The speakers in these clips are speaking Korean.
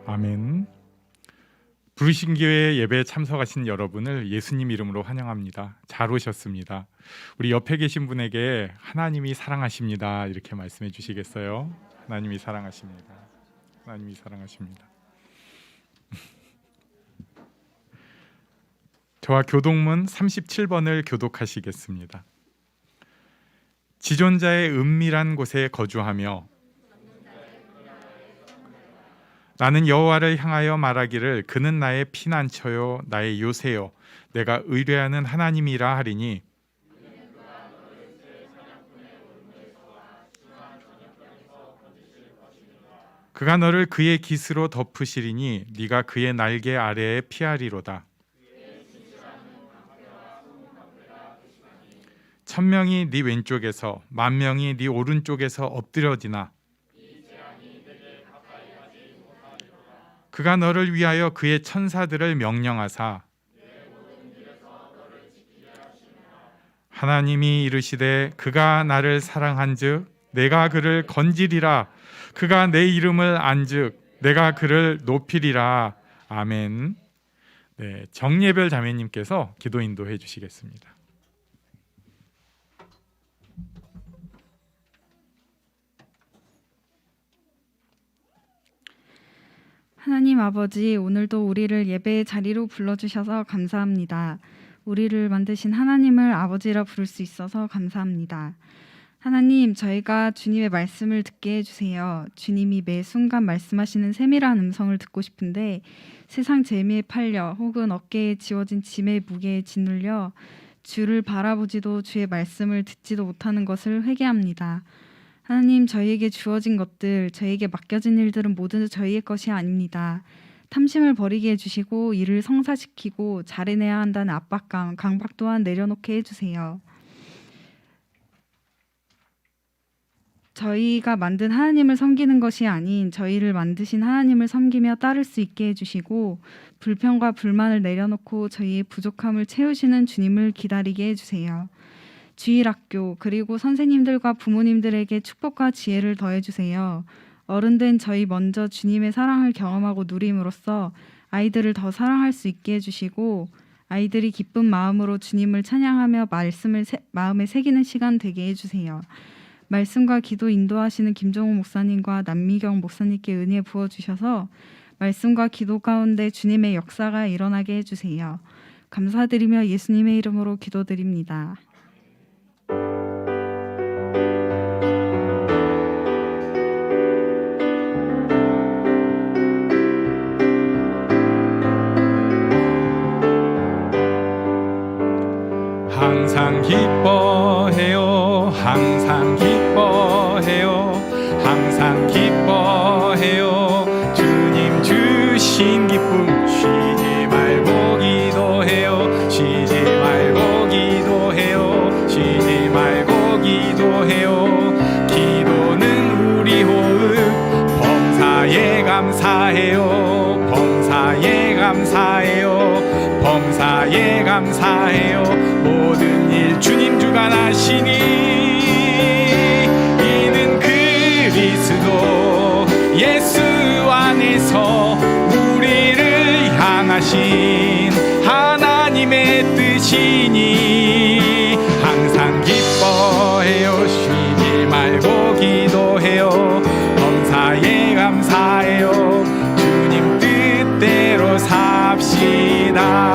아멘. 부르신 교회 예배에 참석하신 여러분을 예수님 이름으로 환영합니다. 잘 오셨습니다. 우리 옆에 계신 분에게 하나님이 사랑하십니다 이렇게 말씀해 주시겠어요? 하나님이 사랑하십니다. 하나님이 사랑하십니다. 저와 교동문 37번을 교독하시겠습니다. 지존자의 은밀한 곳에 거주하며 나는 여호와를 향하여 말하기를 그는 나의 피난처요 나의 요새요 내가 의뢰하는 하나님이라 하리니 그가 너를 그의 깃으로 덮으시리니 네가 그의 날개 아래에 피하리로다. 1000명이 네 왼쪽에서 10,000명이 네 오른쪽에서 엎드려지나 그가 너를 위하여 그의 천사들을 명령하사 하나님이 이르시되 그가 나를 사랑한즉 내가 그를 건지리라 그가 내 이름을 안즉 내가 그를 높이리라. 아멘. 네, 정예별 자매님께서 기도 인도해 주시겠습니다. 하나님 아버지, 오늘도 우리를 예배의 자리로 불러주셔서 감사합니다. 우리를 만드신 하나님을 아버지라 부를 수 있어서 감사합니다. 하나님, 저희가 주님의 말씀을 듣게 해주세요. 주님이 매 순간 말씀하시는 세밀한 음성을 듣고 싶은데 세상 재미에 팔려 혹은 어깨에 지워진 짐의 무게에 짓눌려 주를 바라보지도 주의 말씀을 듣지도 못하는 것을 회개합니다. 하나님, 저희에게 주어진 것들, 저희에게 맡겨진 일들은 모두 저희의 것이 아닙니다. 탐심을 버리게 해주시고 일을 성사시키고 잘해내야 한다는 압박감, 강박 또한 내려놓게 해주세요. 저희가 만든 하나님을 섬기는 것이 아닌 저희를 만드신 하나님을 섬기며 따를 수 있게 해주시고 불평과 불만을 내려놓고 저희의 부족함을 채우시는 주님을 기다리게 해주세요. 주일학교 그리고 선생님들과 부모님들에게 축복과 지혜를 더해주세요. 어른된 저희 먼저 주님의 사랑을 경험하고 누림으로써 아이들을 더 사랑할 수 있게 해주시고 아이들이 기쁜 마음으로 주님을 찬양하며 말씀을 마음에 새기는 시간 되게 해주세요. 말씀과 기도 인도하시는 김종호 목사님과 남미경 목사님께 은혜 부어주셔서 말씀과 기도 가운데 주님의 역사가 일어나게 해주세요. 감사드리며 예수님의 이름으로 기도드립니다. 항상 기뻐해요 항상 기뻐해요 항상 기뻐해요 주님 주신 기쁨 쉬지 말고 기도해요 쉬지 말고 기도해요 쉬지 말고 기도해요 기도는 우리 호흡 범사에 감사해요 범사에 감사해요 범사에 감사해요 모든 일 주님 주관하시니 이는 그리스도 예수 안에서 우리를 향하신 하나님의 뜻이니 항상 기뻐해요 쉬지 말고 기도해요 범사에 감사해요 주님 뜻대로 삽시다.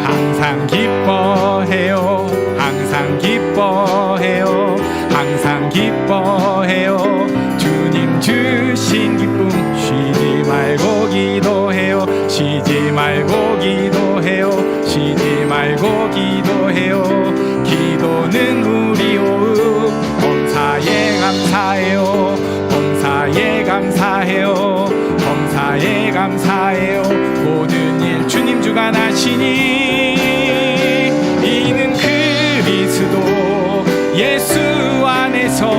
항상 기뻐해요 항상 기뻐해요 항상 기뻐해요 주님 주신 기쁨 쉬지 말고 기도해요 쉬지 말고 기도해요 쉬지 말고 기도해요 기도는 우리 호흡 범사에 감사해요 범사에 감사해요 범사에 감사해요 모든 일 주님 주관하시니 이는 그리스도 예수 안에서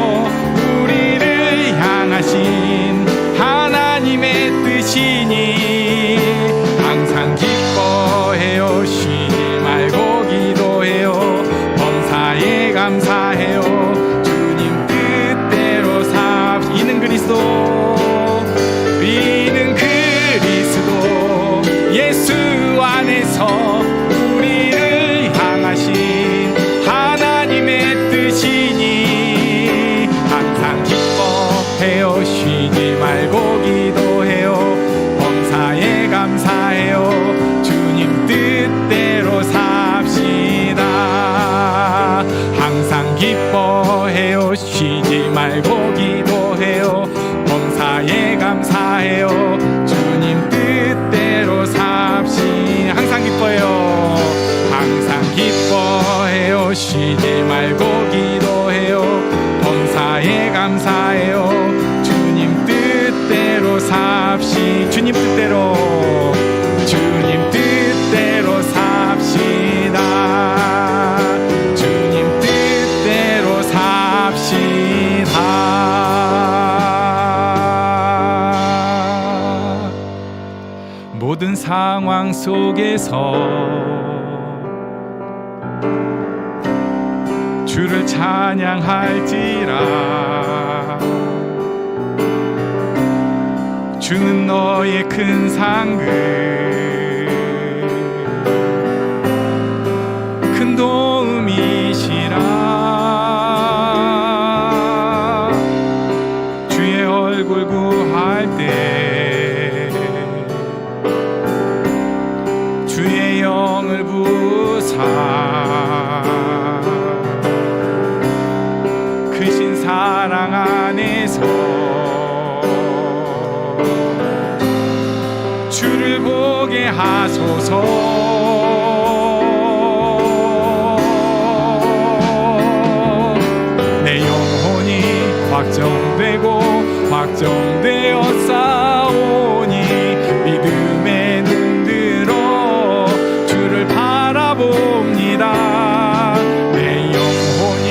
우리를 향하신 하나님의 뜻이니 항상 기뻐해요 쉬지 안에서 우리를 향하신 하나님의 뜻이니 항상 기뻐해요. 쉬지 말고 기도해요. 범사에 감사해요. 주님 뜻대로 삽시다. 항상 기뻐해요. 쉬지 말고 기도해요. 범사에 감사해요. 주님 뜻대로 삽시다. 항상 기뻐해요. 항상 기뻐해요. 쉬지 말고 기도해요. 범사에 감사해요. 주님 뜻대로 삽시. 주님 뜻대로, 주님 뜻대로 삽시다. 주님 뜻대로 삽시다. 모든 상황 속에서 주를 찬양할지라. 주는 너의 큰 상급, 큰 도움이시라. 주의 얼굴 구할 때 주의 영을 부사 크신 사랑 안에서 주를 보게 하소서. 내 영혼이 확정되고 확정되어 싸우니 믿음의 눈 들어 주를 바라봅니다. 내 영혼이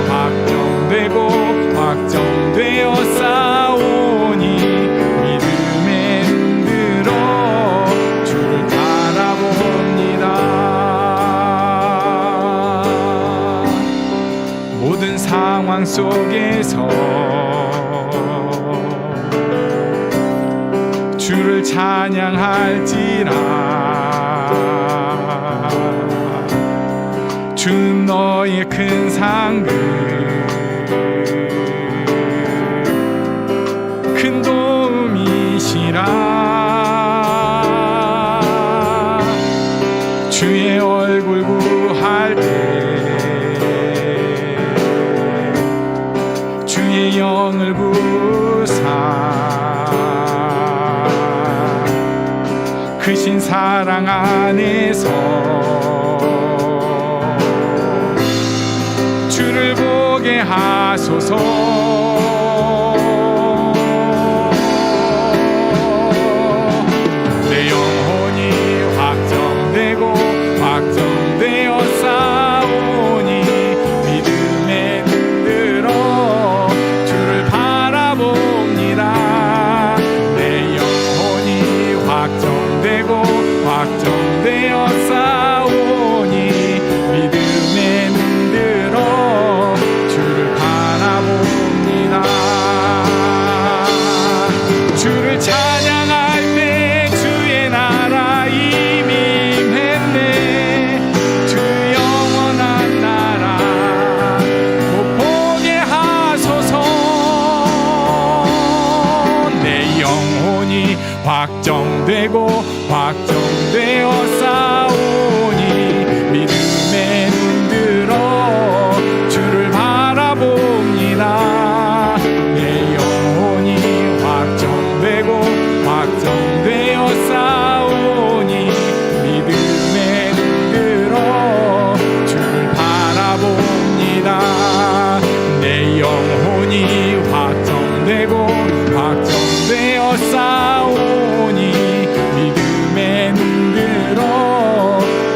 확정되고 확정되어 싸우니 믿음의 눈 들어 주를 바라봅니다. 모든 상황 속에서 주를 찬양할지라. 주는 너의 큰 상급, 큰 도움이시라. 주의 얼굴 구할 때 주의 영을 부사 크신 사랑 안에서 주를 보게 하소서. 내 영혼이 확정되고 확정되어 싸우니 믿음에 눈 들어 주를 바라봅니다. 내 영혼이 확정되고 확정되어 싸우니 믿음에 눈 들어 주를 바라봅니다. 주를 찬양할 때 주의 나라 이미 임했네. 주 영원한 나라 못 보게 하소서. 내 영혼이 확정되고 확정되어 싸우니 믿음의 눈 들어 주를 바라봅니다. 내 영혼이 확정되고 확정되어 싸우니 믿음의 눈 들어 주를 바라봅니다. 내 영혼이 확정되고 확정되어 싸우니 믿음의 눈 들어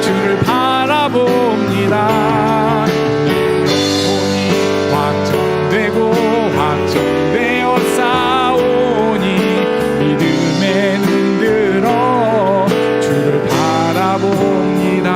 주를 바라봅니다. 내 영혼이 확정되고 확정되어 싸우니 믿음의 눈 들어 주를 바라봅니다.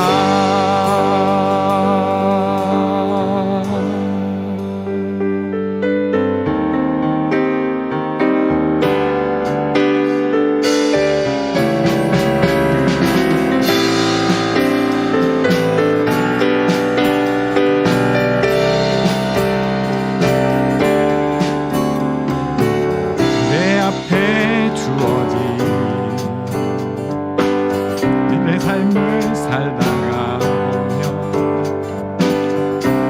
내 삶을 살다가 보면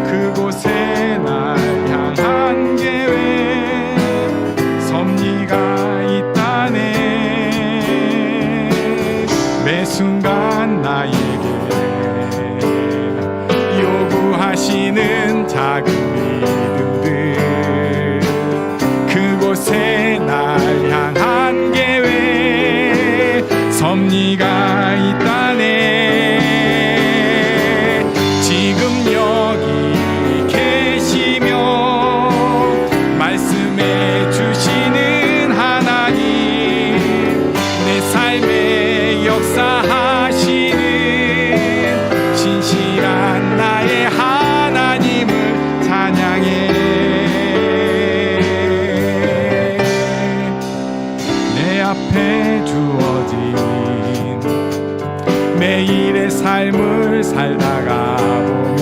그곳에 날 향한 계획 섭리가 있다네. 매 순간 나에게 요구하시는 작은 믿음들 그곳에 날 향한 계획 섭리가 있다네. 지금 여기 계시며 말씀해 주시는 하나님 내 삶에 역사하시는 신실한 나의 하나님을 찬양해. 내 앞에 주어진 매일의 삶을 살다가 보면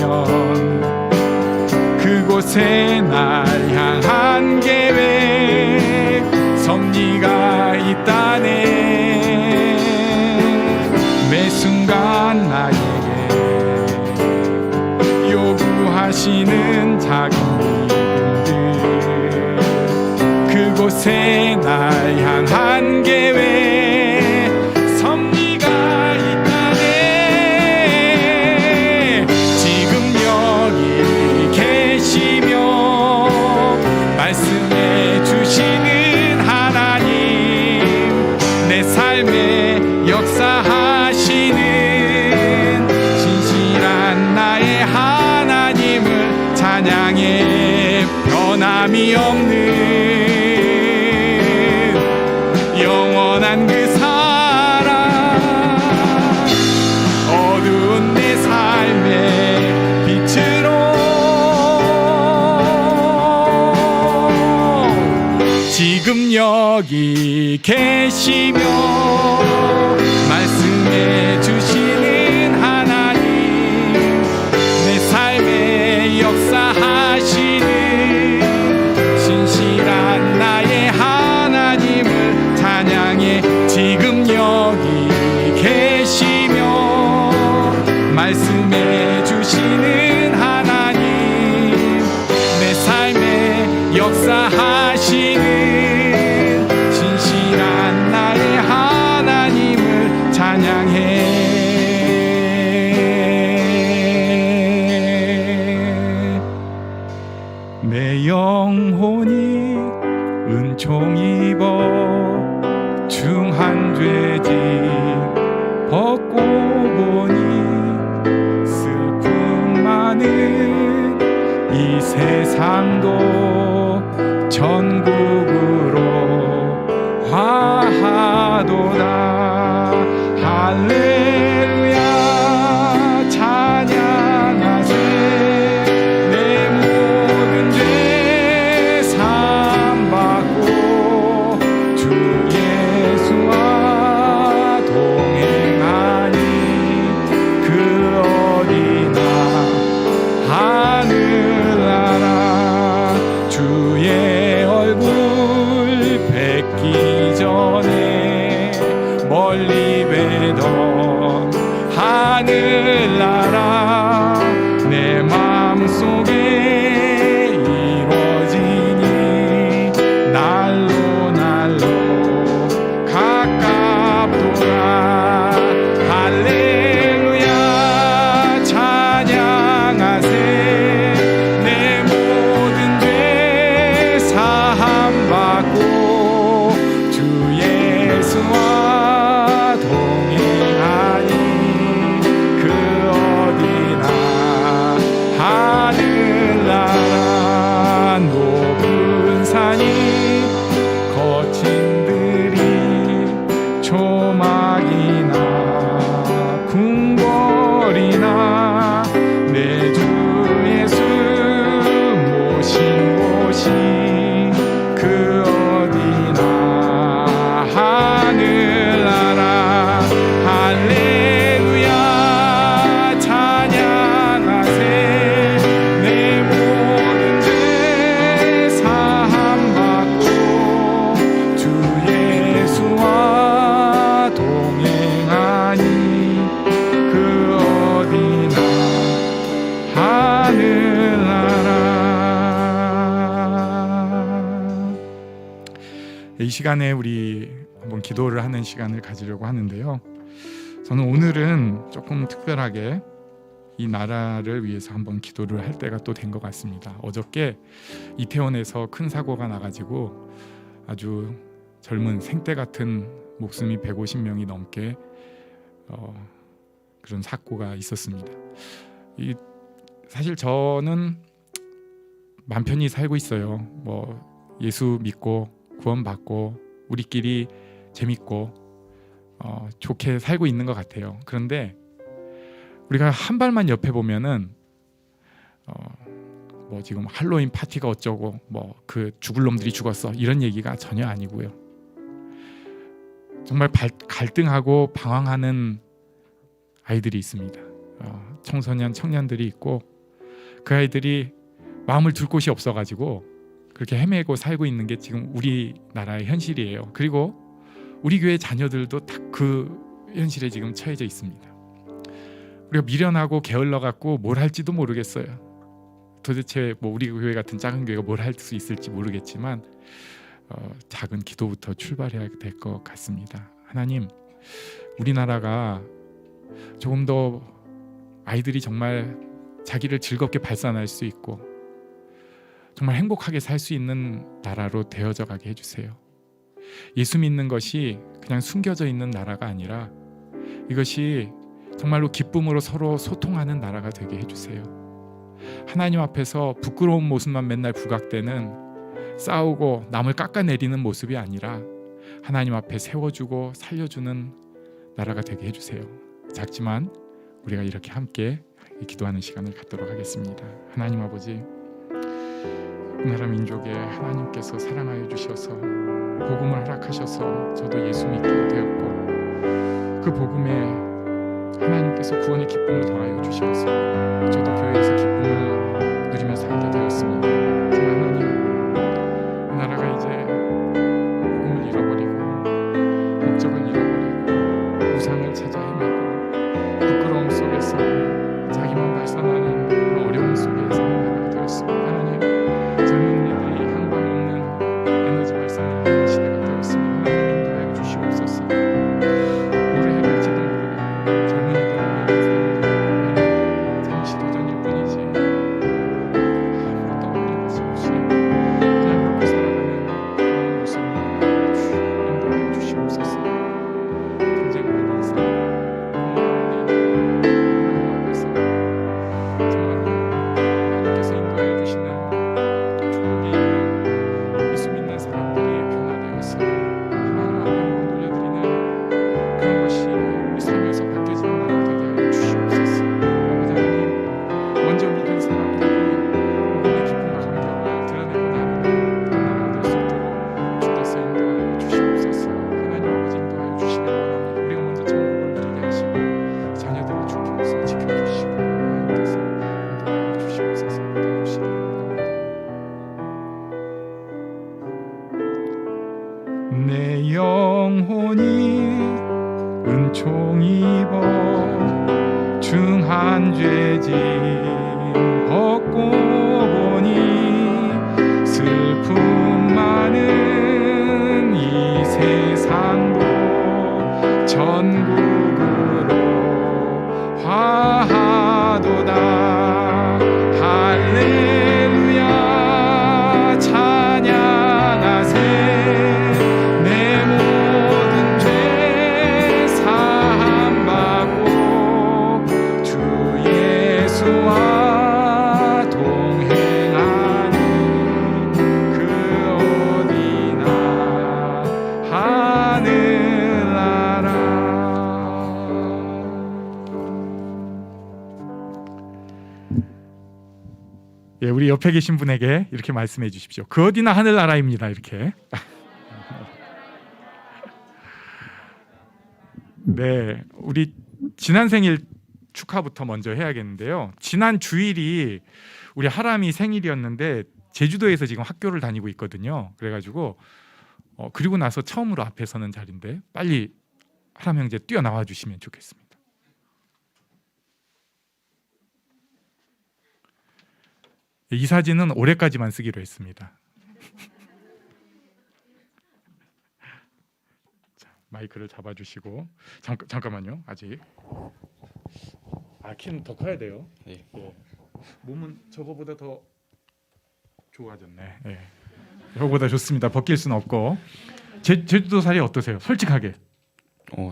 그곳에 날 향한 계획 섭리가 있다네. 매 순간 나에게 요구하시는 작은 일들 그곳에 날 향한 계획 섭리가 있다네. 지금 여기 계시며 말씀해 주시는 하나님 내 삶에 역사하시는 신실한 나의 하나님을 찬양해. 변함이 없는 영원한 그 사랑 어두운 내 삶의 빛으로 지금 여기 계시며 말씀해 주시는 하나님 내 삶에 역사하시는 신실한 나의 하나님을 찬양해. 지금 여기 계시며 말씀해 주시는 하나님 내 삶에 역사하시는 신실한 나의 하나님을 찬양해. 내 영혼이 은총 입어 중한 죄짐 벗고 보니 슬픔 많은 이 세상도 전국으로 화하도다. 할렐루야 찬양하세. 내 모든 죄 사함받고 주 예수와 동행하니 그 어디나 하늘나라 주의 얼굴 뵙기 전에 멀리 뵈던 하늘나라 내 마음속에 이루어지니 날로 날로 가깝도다. 할렐루야 찬양하세. 내 모든 죄 사함받고 주 예수와 동행하니 그 이 시간에 우리 한번 기도를 하는 시간을 가지려고 하는데요. 저는 오늘은 조금 특별하게 이 나라를 위해서 한번 기도를 할 때가 또 된 것 같습니다. 어저께 이태원에서 큰 사고가 나가지고 아주 젊은 생떼 같은 목숨이 150명이 넘게 그런 사고가 있었습니다. 사실 저는 맘 편히 살고 있어요. 뭐 예수 믿고 구원받고 우리끼리 재밌고 좋게 살고 있는 것 같아요. 그런데 우리가 한 발만 옆에 보면은 뭐 지금 할로윈 파티가 어쩌고 뭐 그 죽을 놈들이 죽었어 이런 얘기가 전혀 아니고요. 정말 갈등하고 방황하는 아이들이 있습니다. 청소년 청년들이 있고 그 아이들이 마음을 둘 곳이 없어가지고 그렇게 헤매고 살고 있는 게 지금 우리나라의 현실이에요. 그리고 우리 교회 자녀들도 딱 그 현실에 지금 처해져 있습니다. 우리가 미련하고 게을러 갖고 뭘 할지도 모르겠어요. 도대체 뭐 우리 교회 같은 작은 교회가 뭘 할 수 있을지 모르겠지만 작은 기도부터 출발해야 될 것 같습니다. 하나님, 우리나라가 조금 더 아이들이 정말 자기를 즐겁게 발산할 수 있고 정말 행복하게 살 수 있는 나라로 되어져 가게 해주세요. 예수 믿는 것이 그냥 숨겨져 있는 나라가 아니라 이것이 정말로 기쁨으로 서로 소통하는 나라가 되게 해주세요. 하나님 앞에서 부끄러운 모습만 맨날 부각되는 싸우고 남을 깎아내리는 모습이 아니라 하나님 앞에 세워주고 살려주는 나라가 되게 해주세요. 작지만 우리가 이렇게 함께 기도하는 시간을 갖도록 하겠습니다. 하나님 아버지, 이 나라 민족에 하나님께서 사랑하여 주셔서 복음을 허락하셔서 저도 예수 믿게 되었고 그 복음에 하나님께서 구원의 기쁨을 더하여 주셔서 저도 교회에서 기쁨을 누리며 살게 되었습니다. 하지만 하나님, 이 나라가 이제 복음을 잃어버리고 목적을 잃어버리고 우상을 찾아 헤매고 부끄러움 속에서 자기만 발산하는 그 어려움 속에 사는 나라가 되었습니다. 하나님, 젊은 이들이 향방 없는 에너지 발산을 하는 시대가 되었습니다. 하나님 인도하여 주시옵소서. 뭘 해야 될지도 모르겠고 젊은이들을 위한 삶을 잠시 도전일 뿐이지 아무것도 없는 것이 없이 그냥 그렇게 살아가는 그런 모습을 인도하여 주시옵소서. 전쟁 아닌 삶, 하나님 앞에서 정말로 하나님께서 인도하여 주시는 축복이 있는 예수 믿는 사람들이 변화되어서 하나님 앞에 몸을 돌려드리는 그런 것이 우리 삶에서 바뀌어지는 나라 되게 하여 주시옵소서. 아버지 하나님, 먼저 믿은 사람들이 복음의 기쁨과 감격을 드러내고 나누는 그런 나라가 될 수 있도록 주께서 인도하여 주시옵소서. 하나님 아버지, 인도하여 주시길 원합니다. 우리가 먼저 천국을 누리게 하시고 자녀들을 주께서 지켜주시고 하나님께서 인도하여 주시옵소서. 도와주시길 원합니다. 내 영혼이 은총 입어 중한 죄짐 벗고 보니 슬픔 많은 이 세상도 전국으로 화하도다. 할렐루야 찬양하세. 내 모든 죄 사함받고 주 예수와 동행하니 그 어디나 하늘나라. 예, 우리 옆에 계신 분에게 이렇게 말씀해 주십시오. 그 어디나 하늘나라입니다. 이렇게. 네, 우리 지난 생일 축하부터 먼저 해야겠는데요. 지난 주일이 우리 하람이 생일이었는데 제주도에서 지금 학교를 다니고 있거든요. 그래가지고 그리고 나서 처음으로 앞에 서는 자리인데 빨리 하람 형제 뛰어나와 주시면 좋겠습니다. 이 사진은 올해까지만 쓰기로 했습니다. 마이크를 잡아주시고 잠깐만요. 아직 키는 더 커야 돼요. 네. 예. 몸은 저거보다 더 좋아졌네. 예. 저거보다 좋습니다. 벗길 수는 없고. 제주도 살이 어떠세요? 솔직하게.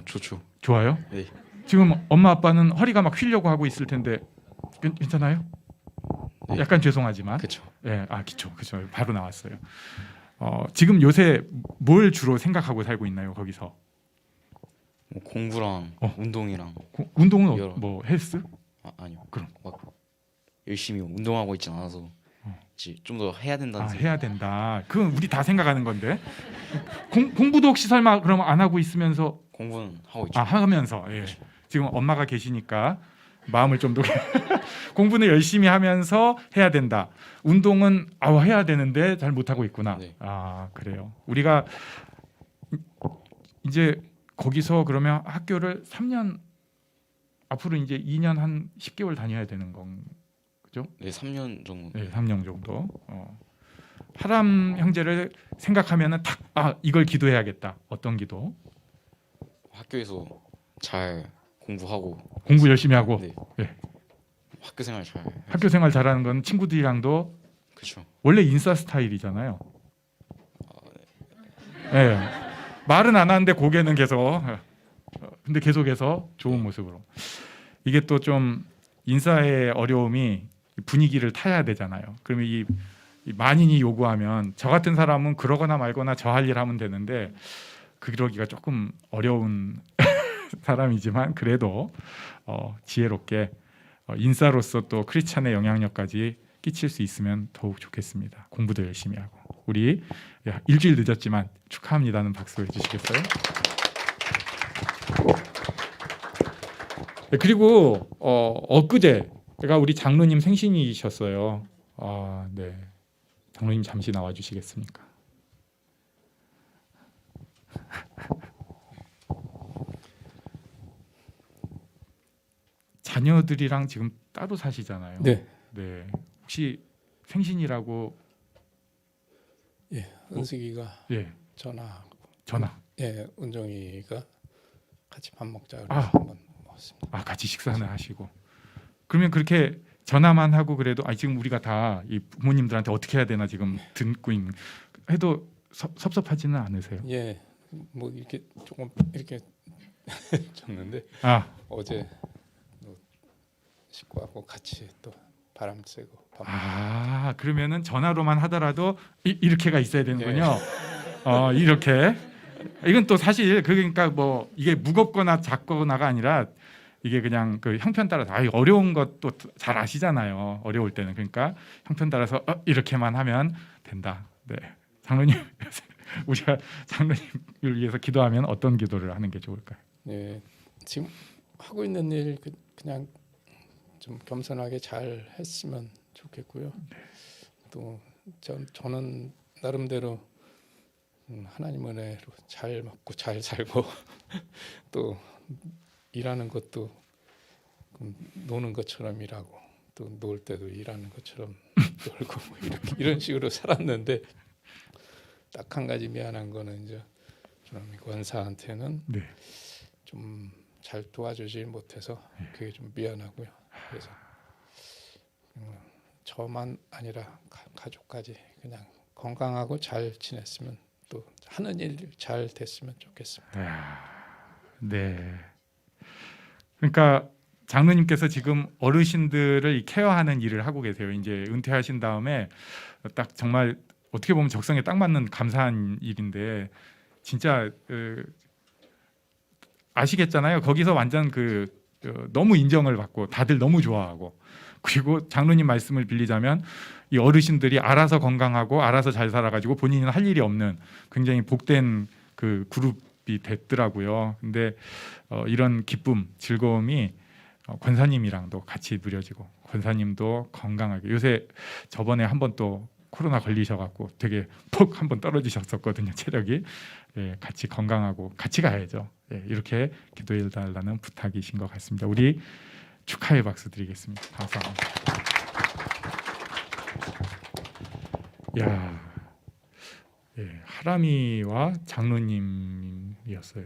좋죠. 좋아요? 네. 지금 엄마 아빠는 허리가 막 휘려고 하고 있을 텐데 괜찮아요? 네. 약간 죄송하지만. 그렇죠. 예, 그쵸. 바로 나왔어요. 지금 요새 뭘 주로 생각하고 살고 있나요? 거기서 공부랑 운동이랑 운동은 여러- 뭐 헬스? 아니요. 그럼. 막 열심히 운동하고 있진 않아서 이제 좀 더 해야 된다는 생각. 해야 된다. 그건 우리 다 생각하는 건데. 공부도 혹시 설마 그럼 안 하고 있으면서 공부는 하고 있죠. 하면서 예. 지금 엄마가 계시니까 마음을 좀 놓게 공부는 열심히 하면서 해야 된다. 운동은 해야 되는데 잘 못 하고 있구나. 네. 그래요. 우리가 이제 거기서 그러면 학교를 3년 앞으로 이제 2년 한 10개월 다녀야 되는 건 그죠? 네, 3년 정도. 네, 3년 정도. 하람 형제를 생각하면은 딱 이걸 기도해야겠다. 어떤 기도? 학교에서 잘 공부하고 공부 열심히 하고 네. 네. 학교 생활 잘. 학교 생활 잘하는 건 친구들이랑도 그렇죠. 원래 인싸 스타일이잖아요. 네. 말은 안 하는데 고개는 계속. 근데 계속해서 좋은 모습으로. 이게 또 좀 인싸의 어려움이 분위기를 타야 되잖아요. 그러면 이 만인이 요구하면 저 같은 사람은 그러거나 말거나 저 할 일 하면 되는데 그러기가 조금 어려운 사람이지만 그래도 지혜롭게 인싸로서 또 크리스찬의 영향력까지 끼칠 수 있으면 더욱 좋겠습니다. 공부도 열심히 하고 우리 일주일 늦었지만 축하합니다는 박수 해주시겠어요? 네, 그리고 엊그제가 우리 장로님 생신이셨어요. 네, 장로님 잠시 나와 주시겠습니까? 자녀들이랑 지금 따로 사시잖아요. 네. 네. 혹시 생신이라고 은숙이가 예 전화. 은정이가 같이 밥 먹자 그래서 아. 한번 먹었습니다. 같이 식사는 하시고 그러면 그렇게 전화만 하고 그래도 지금 우리가 다 이 부모님들한테 어떻게 해야 되나 지금 듣고 있는 해도 섭섭하지는 않으세요? 예, 뭐 이렇게 조금 이렇게 줬는데 어제 식구하고 같이 또 바람 쐬고 밥 먹고. 그러면은 전화로만 하더라도 이렇게가 있어야 되는군요. 이렇게 이건 또 사실 그러니까 뭐 이게 무겁거나 작거나가 아니라 이게 그냥 그 형편 따라서 어려운 것도 잘 아시잖아요. 어려울 때는 그러니까 형편 따라서 이렇게만 하면 된다. 네, 장로님 우리가 장로님을 위해서 기도하면 어떤 기도를 하는 게 좋을까요? 예, 지금 하고 있는 일 그냥 좀 겸손하게 잘 했으면 좋겠고요. 또 저는 나름대로 하나님 은혜로 잘 먹고 잘 살고 또 일하는 것도 노는 것처럼 일하고 또 놀 때도 일하는 것처럼 놀고 뭐 이런 식으로 살았는데 딱 한 가지 미안한 거는 이제 저는 권사한테는 네. 좀 잘 도와주지 못해서 그게 좀 미안하고요. 그래서 저만 아니라 가족까지 그냥 건강하고 잘 지냈으면 또 하는 일 잘 됐으면 좋겠습니다. 네. 그러니까 장로님께서 지금 어르신들을 케어하는 일을 하고 계세요. 이제 은퇴하신 다음에 딱 정말 어떻게 보면 적성에 딱 맞는 감사한 일인데 진짜 아시겠잖아요. 거기서 완전 너무 인정을 받고 다들 너무 좋아하고 그리고 장로님 말씀을 빌리자면 이 어르신들이 알아서 건강하고 알아서 잘 살아가지고 본인은 할 일이 없는 굉장히 복된 그 그룹이 됐더라고요. 근데 이런 기쁨, 즐거움이 권사님이랑도 같이 누려지고 권사님도 건강하게 요새 저번에 한번 또 코로나 걸리셔갖고 되게 푹 한번 떨어지셨었거든요. 체력이 같이 건강하고 같이 가야죠. 이렇게 기도해 달라는 부탁이신 것 같습니다. 우리 축하의 박수 드리겠습니다. 감사합니다. 하람이와 장로님이었어요.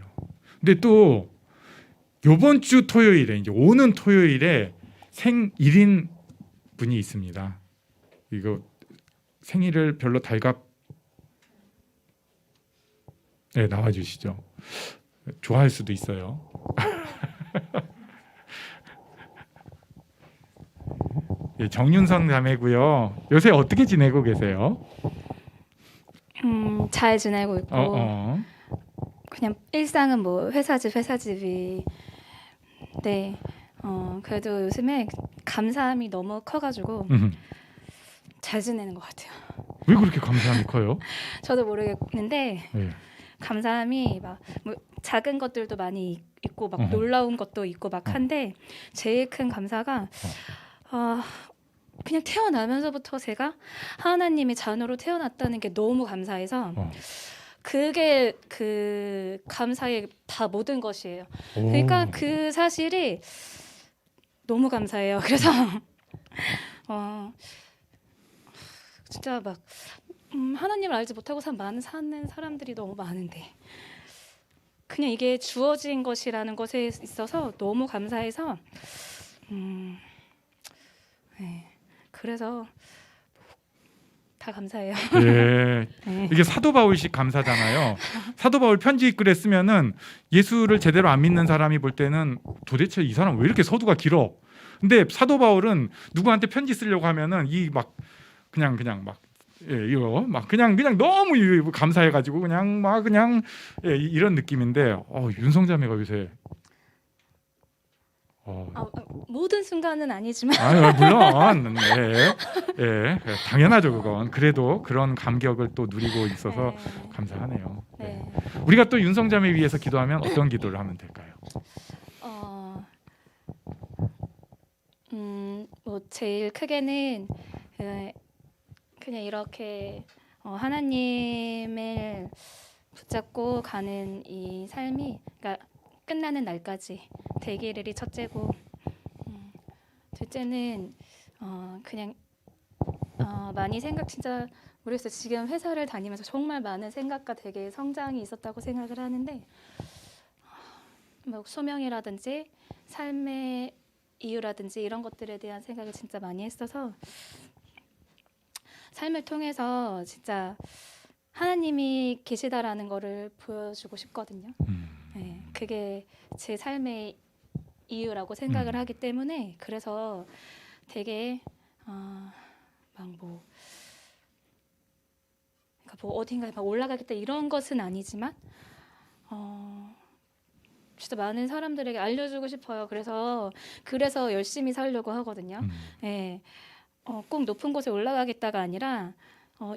근데 또 요번 주 토요일에 이제 오는 토요일에 생일인 분이 있습니다. 이거 생일을 별로 네, 나와 주시죠. 좋아할 수도 있어요. 예, 정윤성 자매고요. 요새 어떻게 지내고 계세요? 잘 지내고 있고 어. 그냥 일상은 뭐 회사집이 네. 그래도 요즘에 감사함이 너무 커가지고 잘 지내는 것 같아요. 왜 그렇게 감사함이 커요? 저도 모르겠는데 네. 감사함이 막 뭐 작은 것들도 많이 있고 막 어허. 놀라운 것도 있고 막 한데 제일 큰 감사가 그냥 태어나면서부터 제가 하나님의 자녀로 태어났다는 게 너무 감사해서 그게 그 감사의 다 모든 것이에요. 그러니까 그 사실이 너무 감사해요. 그래서 진짜 막 하나님을 알지 못하고 사는 사람들이 너무 많은데 그냥 이게 주어진 것이라는 것에 있어서 너무 감사해서 네. 그래서 다 감사해요. 예. 네. 이게 사도 바울식 감사잖아요. 사도 바울 편지 글에 쓰면은 예수를 제대로 안 믿는 사람이 볼 때는 도대체 이 사람 왜 이렇게 서두가 길어? 근데 사도 바울은 누구한테 편지 쓰려고 하면은 이 막 그냥 막 이거 막 그냥 너무 감사해가지고 그냥 이런 느낌인데 윤성자매가 요새 모든 순간은 아니지만 물론 당연하죠 그건. 그래도 그런 감격을 또 누리고 있어서 네. 감사하네요. 네. 우리가 또 윤성자매 위해서 기도하면 어떤 기도를 하면 될까요? 뭐 제일 크게는 그냥 이렇게 하나님을 붙잡고 가는 이 삶이 그러니까 끝나는 날까지 되기를 첫째고 둘째는 그냥 많이 진짜 모르겠어요. 지금 회사를 다니면서 정말 많은 생각과 되게 성장이 있었다고 생각을 하는데 뭐 소명이라든지 삶의 이유라든지 이런 것들에 대한 생각을 진짜 많이 했어서 삶을 통해서 진짜 하나님이 계시다라는 거를 보여주고 싶거든요. 네, 그게 제 삶의 이유라고 생각을 하기 때문에 그래서 되게 뭐 어딘가에 막 올라가겠다 이런 것은 아니지만 진짜 많은 사람들에게 알려주고 싶어요. 그래서 열심히 살려고 하거든요. 네, 꼭 높은 곳에 올라가겠다가 아니라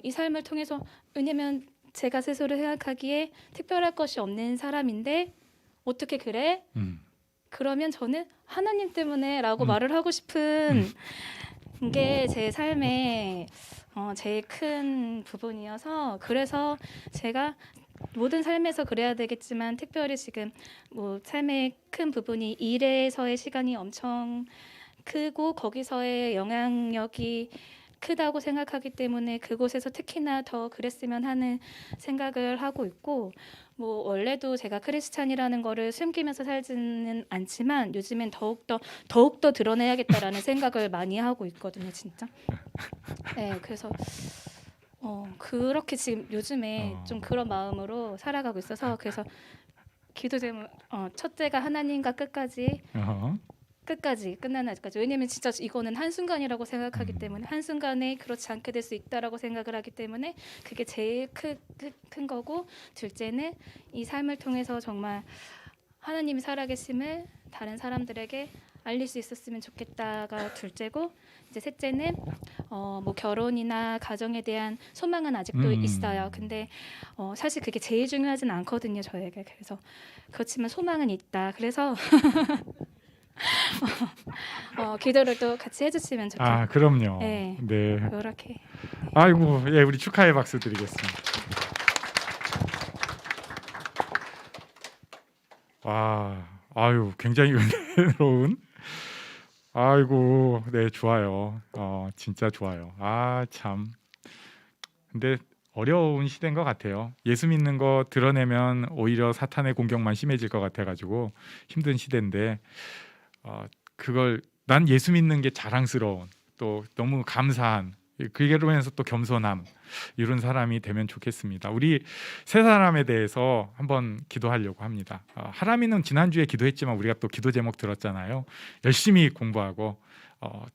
이 삶을 통해서 왜냐면 제가 스스로 생각하기에 특별할 것이 없는 사람인데 어떻게 그래? 그러면 저는 하나님 때문에라고 말을 하고 싶은 게 제 삶의 제일 큰 부분이어서 그래서 제가 모든 삶에서 그래야 되겠지만 특별히 지금 뭐 삶의 큰 부분이 일에서의 시간이 엄청 크고 거기서의 영향력이 크다고 생각하기 때문에 그곳에서 특히나 더 그랬으면 하는 생각을 하고 있고 뭐 원래도 제가 크리스찬이라는 거를 숨기면서 살지는 않지만 요즘엔 더욱더 드러내야겠다라는 생각을 많이 하고 있거든요, 진짜. 네, 그래서 그렇게 지금 요즘에 좀 그런 마음으로 살아가고 있어서 그래서 기도 제목 첫째가 하나님과 끝까지 끝나는 날까지 왜냐면 진짜 이거는 한순간이라고 생각하기 때문에 한순간에 그렇지 않게 될 수 있다라고 생각을 하기 때문에 그게 제일 큰 거고 둘째는 이 삶을 통해서 정말 하나님이 살아계심을 다른 사람들에게 알릴 수 있었으면 좋겠다가 둘째고 이제 셋째는 뭐 결혼이나 가정에 대한 소망은 아직도 있어요. 근데 사실 그게 제일 중요하진 않거든요, 저에게. 그래서 그렇지만 소망은 있다. 그래서 기도를 또 같이 해주시면 좋겠어요. 그럼요. 네. 네. 그렇게. 아이고, 예, 우리 축하의 박수 드리겠습니다. 굉장히 은혜로운. 아이고, 네, 좋아요. 진짜 좋아요. 참. 근데 어려운 시대인 것 같아요. 예수 믿는 거 드러내면 오히려 사탄의 공격만 심해질 것 같아가지고 힘든 시대인데 그걸 난 예수 믿는 게 자랑스러운 또 너무 감사한 그러면서 또 겸손함 이런 사람이 되면 좋겠습니다. 우리 세 사람에 대해서 한번 기도하려고 합니다. 하람이는 지난주에 기도했지만 우리가 또 기도 제목 들었잖아요. 열심히 공부하고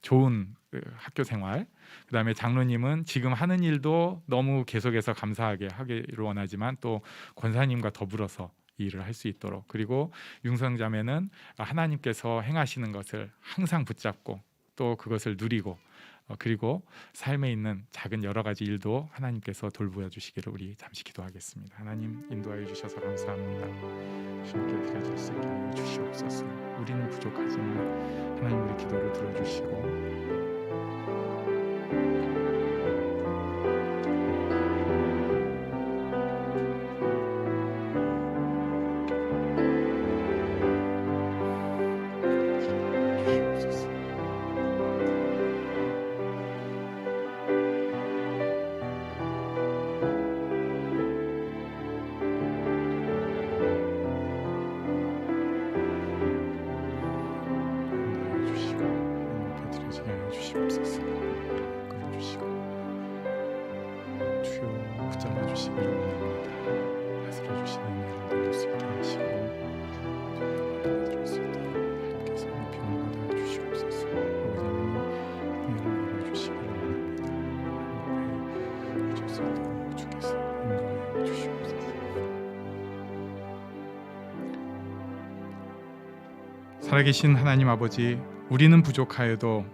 좋은 학교 생활, 그다음에 장로님은 지금 하는 일도 너무 계속해서 감사하게 하기를 원하지만 또 권사님과 더불어서 이 일을 할 수 있도록, 그리고 융성자매는 하나님께서 행하시는 것을 항상 붙잡고 또 그것을 누리고 그리고 삶에 있는 작은 여러 가지 일도 하나님께서 돌보아 주시기를 우리 잠시 기도하겠습니다. 하나님 인도하여 주셔서 감사합니다. 주님께 드려질 수 있게 하여 주시옵소서. 우리는 부족하지만 하나님 우리 기도를 들어주시고 주시옵소서. 끌어주시고 주여 붙잡아 주시기를 원합니다. 다스려 주시는 일을 들을 수 있게 하시고 들을 수 있도록 하나님께서 높임을 받아 주시옵소서. 아버지 하나님 은혜를 내려주시기를 원합니다. 하나님 앞에 주실 수 있도록 주께서 인도하여 주시옵소서. 살아계신 하나님 아버지, 우리는 부족하여도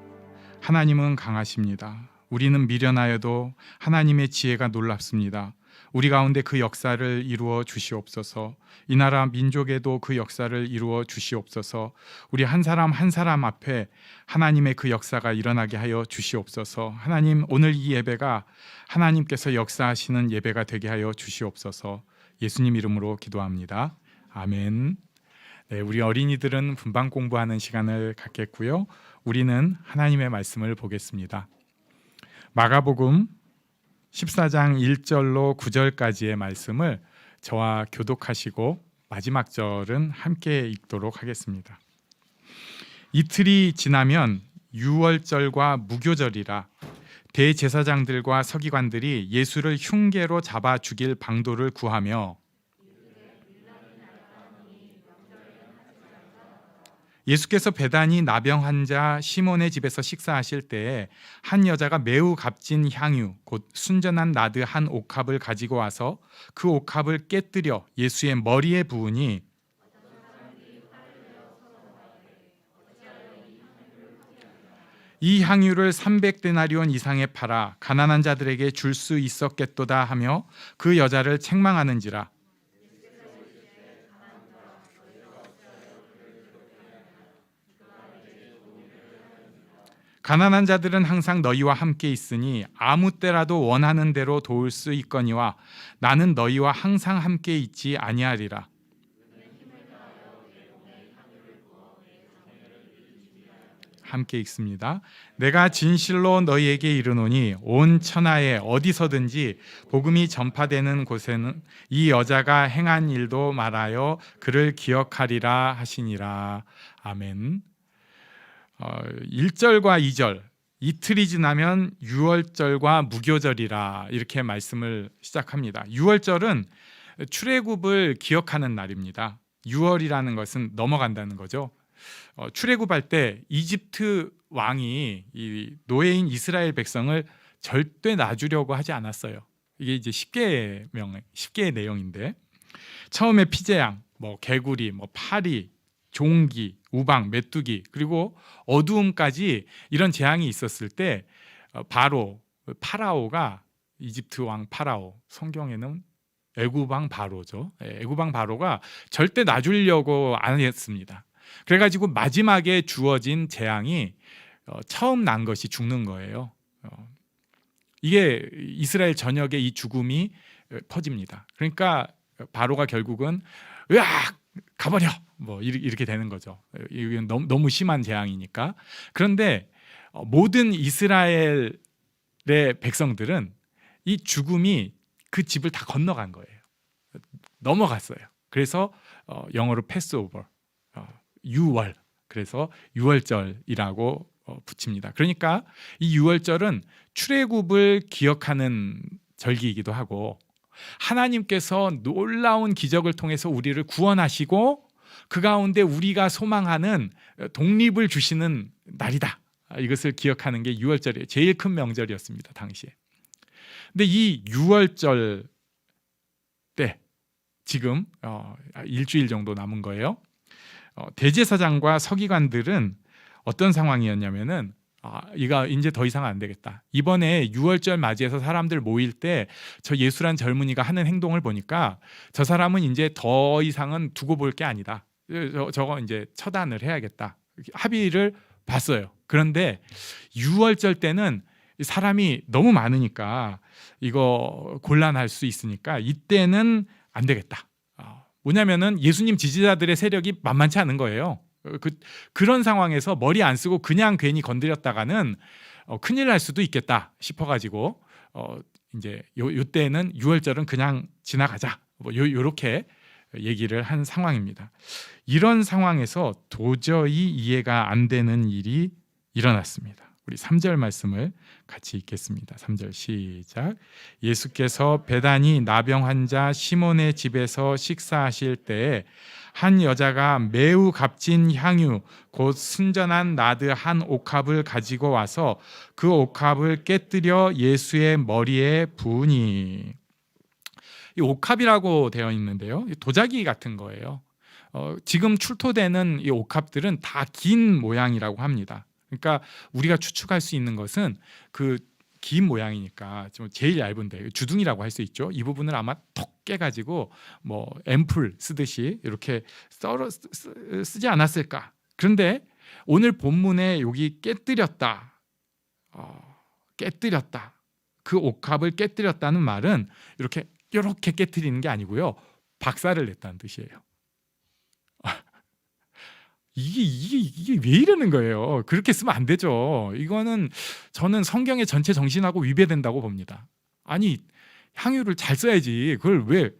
하나님은 강하십니다. 우리는 미련하여도 하나님의 지혜가 놀랍습니다. 우리 가운데 그 역사를 이루어 주시옵소서. 이 나라 민족에도 그 역사를 이루어 주시옵소서. 우리 한 사람 한 사람 앞에 하나님의 그 역사가 일어나게 하여 주시옵소서. 하나님, 오늘 이 예배가 하나님께서 역사하시는 예배가 되게 하여 주시옵소서. 예수님 이름으로 기도합니다. 아멘. 네, 우리 어린이들은 분방 공부하는 시간을 갖겠고요. 우리는 하나님의 말씀을 보겠습니다. 마가복음 14장 1절로 9절까지의 말씀을 저와 교독하시고 마지막 절은 함께 읽도록 하겠습니다. 이틀이 지나면 유월절과 무교절이라 대제사장들과 서기관들이 예수를 흉계로 잡아 죽일 방도를 구하며 예수께서 베다니 나병 환자 시몬의 집에서 식사하실 때에 한 여자가 매우 값진 향유 곧 순전한 나드 한 옥합을 가지고 와서 그 옥합을 깨뜨려 예수의 머리에 부으니 이 향유를 300데나리온 이상에 팔아 가난한 자들에게 줄 수 있었겠도다 하며 그 여자를 책망하는지라. 가난한 자들은 항상 너희와 함께 있으니 아무 때라도 원하는 대로 도울 수 있거니와 나는 너희와 항상 함께 있지 아니하리라. 함께 읽습니다. 내가 진실로 너희에게 이르노니 온 천하에 어디서든지 복음이 전파되는 곳에는 이 여자가 행한 일도 말하여 그를 기억하리라 하시니라. 아멘. 1절과 2절, 이틀이 지나면 유월절과 무교절이라 이렇게 말씀을 시작합니다. 유월절은 출애굽을 기억하는 날입니다. 유월이라는 것은 넘어간다는 거죠. 출애굽할 때 이집트 왕이 이 노예인 이스라엘 백성을 절대 놔주려고 하지 않았어요. 이게 이제 10개의 내용인데, 처음에 피제양, 개구리, 파리, 종기, 우방, 메뚜기, 그리고 어두움까지 이런 재앙이 있었을 때 파라오가 이집트 왕 파라오, 성경에는 애굽 왕 바로죠. 애굽 왕 바로가 절대 놔주려고 안 했습니다. 그래가지고 마지막에 주어진 재앙이 처음 난 것이 죽는 거예요. 이게 이스라엘 전역에 이 죽음이 퍼집니다. 그러니까 바로가 결국은 으악! 가버려! 이렇게 되는 거죠. 이건 너무 심한 재앙이니까. 그런데 모든 이스라엘의 백성들은 이 죽음이 그 집을 다 건너간 거예요. 넘어갔어요. 그래서 영어로 패스오버, 유월, 그래서 유월절이라고 붙입니다. 그러니까 이 유월절은 출애굽을 기억하는 절기이기도 하고 하나님께서 놀라운 기적을 통해서 우리를 구원하시고 그 가운데 우리가 소망하는 독립을 주시는 날이다. 이것을 기억하는 게 유월절이에요. 제일 큰 명절이었습니다, 당시에. 근데 이 유월절 때 지금 일주일 정도 남은 거예요. 대제사장과 서기관들은 어떤 상황이었냐면은 이거 이제 더 이상 안 되겠다. 이번에 유월절 맞이해서 사람들 모일 때 저 예수란 젊은이가 하는 행동을 보니까 저 사람은 이제 더 이상은 두고 볼 게 아니다. 저거 이제 처단을 해야겠다. 합의를 봤어요. 그런데 유월절 때는 사람이 너무 많으니까 이거 곤란할 수 있으니까 이때는 안 되겠다. 뭐냐면은 예수님 지지자들의 세력이 만만치 않은 거예요. 그런 상황에서 머리 안 쓰고 그냥 괜히 건드렸다가는 큰일 날 수도 있겠다 싶어가지고 이제 요때는 유월절은 그냥 지나가자. 요렇게 얘기를 한 상황입니다. 이런 상황에서 도저히 이해가 안 되는 일이 일어났습니다. 우리 3절 말씀을 같이 읽겠습니다. 3절 시작. 예수께서 베다니 나병 환자 시몬의 집에서 식사하실 때에 한 여자가 매우 값진 향유 곧 순전한 나드 한 옥합을 가지고 와서 그 옥합을 깨뜨려 예수의 머리에 부으니. 이 옥합이라고 되어 있는데요, 도자기 같은 거예요. 지금 출토되는 이 옥합들은 다 긴 모양이라고 합니다. 그러니까 우리가 추측할 수 있는 것은 그 긴 모양이니까 좀 제일 얇은데 주둥이라고 할 수 있죠. 이 부분을 아마 톡 깨가지고 뭐 앰플 쓰듯이 이렇게 쓰지 않았을까. 그런데 오늘 본문에 여기 깨뜨렸다, 깨뜨렸다, 그 옥합을 깨뜨렸다는 말은 이렇게 깨뜨리는 게 아니고요, 박살을 냈다는 뜻이에요. 이게 왜 이러는 거예요? 그렇게 쓰면 안 되죠. 이거는 저는 성경의 전체 정신하고 위배된다고 봅니다. 아니, 향유를 잘 써야지 그걸 왜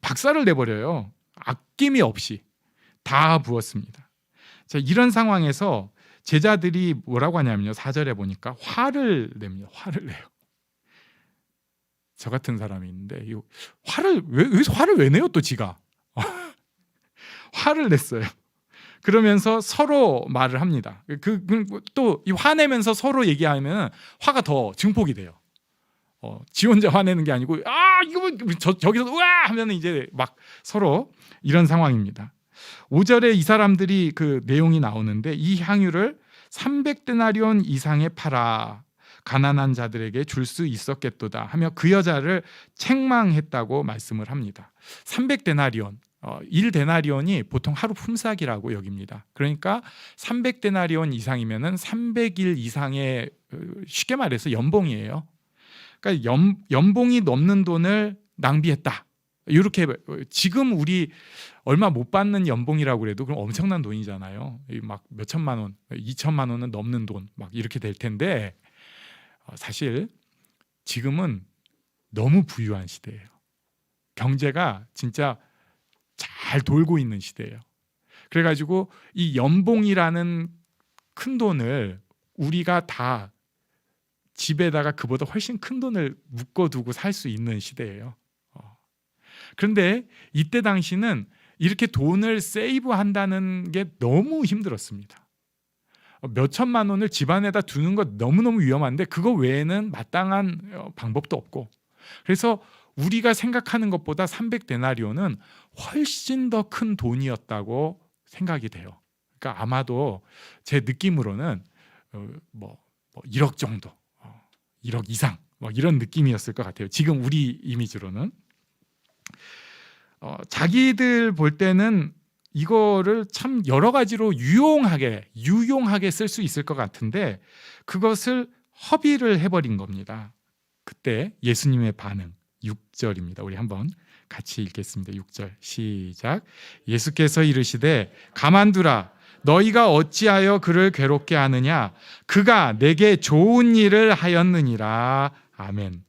박살을 내버려요? 아낌이 없이 다 부었습니다. 자, 이런 상황에서 제자들이 뭐라고 하냐면요, 4절에 보니까 화를 냅니다. 화를 내요. 저 같은 사람이 있는데 이 화를 왜 내요? 또 지가 화를 냈어요. 그러면서 서로 말을 합니다. 또 이 화내면서 서로 얘기하면 화가 더 증폭이 돼요. 지 혼자 화내는 게 아니고 이거 저기서 우와 하면 이제 막 서로 이런 상황입니다. 5절에 이 사람들이 그 내용이 나오는데 이 향유를 300데나리온 이상에 팔아 가난한 자들에게 줄 수 있었겠도다 하며 그 여자를 책망했다고 말씀을 합니다. 300데나리온, 1데나리온이 보통 하루 품삯이라고 여깁니다. 그러니까 300데나리온 이상이면은 300일 이상의, 쉽게 말해서 연봉이에요. 그러니까 연봉이 넘는 돈을 낭비했다. 이렇게 지금 우리 얼마 못 받는 연봉이라고 그래도 그럼 엄청난 돈이잖아요. 막 몇천만 원, 2천만 원은 넘는 돈 막 이렇게 될 텐데 사실 지금은 너무 부유한 시대예요. 경제가 진짜 잘 돌고 있는 시대예요. 그래가지고 이 연봉이라는 큰 돈을 우리가 다 집에다가 그보다 훨씬 큰 돈을 묶어두고 살 수 있는 시대예요. 그런데 이때 당시는 이렇게 돈을 세이브한다는 게 너무 힘들었습니다. 몇 천만 원을 집안에다 두는 것 너무너무 위험한데 그거 외에는 마땅한 방법도 없고, 그래서 우리가 생각하는 것보다 300데나리온은 훨씬 더 큰 돈이었다고 생각이 돼요. 그러니까 아마도 제 느낌으로는 뭐 1억 정도, 1억 이상 뭐 이런 느낌이었을 것 같아요. 지금 우리 이미지로는. 자기들 볼 때는 이거를 참 여러 가지로 유용하게 쓸 수 있을 것 같은데 그것을 허비를 해버린 겁니다. 그때 예수님의 반응 6절입니다. 우리 한번 같이 읽겠습니다. 6절 시작. 예수께서 이르시되 가만두라, 너희가 어찌하여 그를 괴롭게 하느냐, 그가 내게 좋은 일을 하였느니라. 아멘.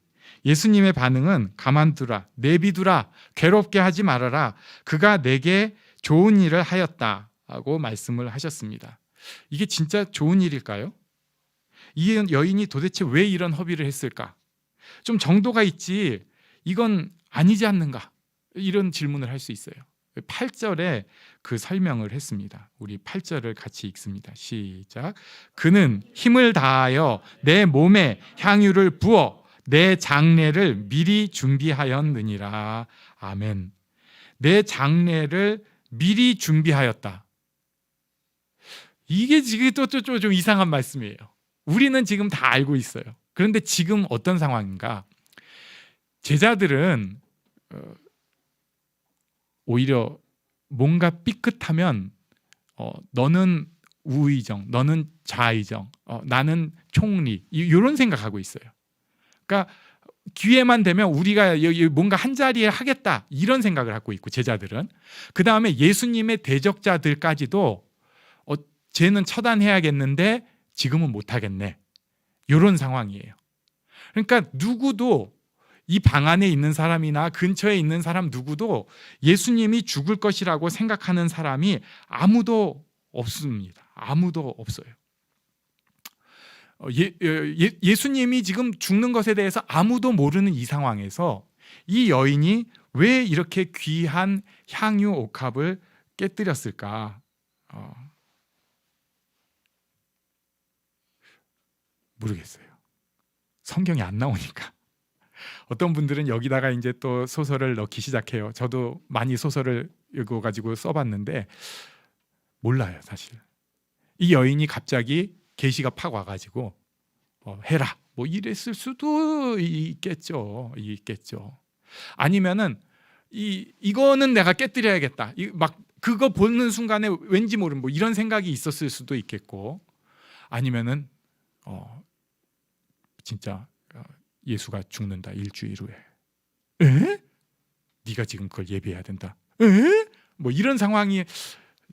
예수님의 반응은 가만두라, 내비두라, 괴롭게 하지 말아라. 그가 내게 좋은 일을 하였다고 말씀을 하셨습니다. 이게 진짜 좋은 일일까요? 이 여인이 도대체 왜 이런 허비를 했을까? 좀 정도가 있지 이건 아니지 않는가? 이런 질문을 할 수 있어요. 8절에 그 설명을 했습니다. 우리 8절을 같이 읽습니다. 시작. 그는 힘을 다하여 내 몸에 향유를 부어 내 장례를 미리 준비하였느니라. 아멘. 내 장례를 미리 준비하였다. 이게 지금 또 좀 이상한 말씀이에요. 우리는 지금 다 알고 있어요. 그런데 지금 어떤 상황인가? 제자들은 오히려 뭔가 삐끗하면 너는 우의정, 너는 좌의정, 나는 총리 이런 생각하고 있어요. 그러니까 기회만 되면 우리가 뭔가 한 자리에 하겠다 이런 생각을 갖고 있고 제자들은 그 다음에 예수님의 대적자들까지도 쟤는 처단해야겠는데 지금은 못하겠네 이런 상황이에요. 그러니까 누구도 이 방 안에 있는 사람이나 근처에 있는 사람 누구도 예수님이 죽을 것이라고 생각하는 사람이 아무도 없습니다. 아무도 없어요. 예수님이 지금 죽는 것에 대해서 아무도 모르는 이 상황에서 이 여인이 왜 이렇게 귀한 향유 옥합을 깨뜨렸을까? 모르겠어요. 성경이 안 나오니까. 어떤 분들은 여기다가 이제 또 소설을 넣기 시작해요. 저도 많이 소설을 읽어가지고 써봤는데 몰라요, 사실. 이 여인이 갑자기 계시가 팍 와가지고 해라, 뭐 이랬을 수도 있겠죠. 아니면은 이거는 내가 깨뜨려야겠다. 막 그거 보는 순간에 왠지 모르는 뭐 이런 생각이 있었을 수도 있겠고, 아니면은 진짜 예수가 죽는다 일주일 후에. 에? 네가 지금 그걸 예비해야 된다. 에? 뭐 이런 상황이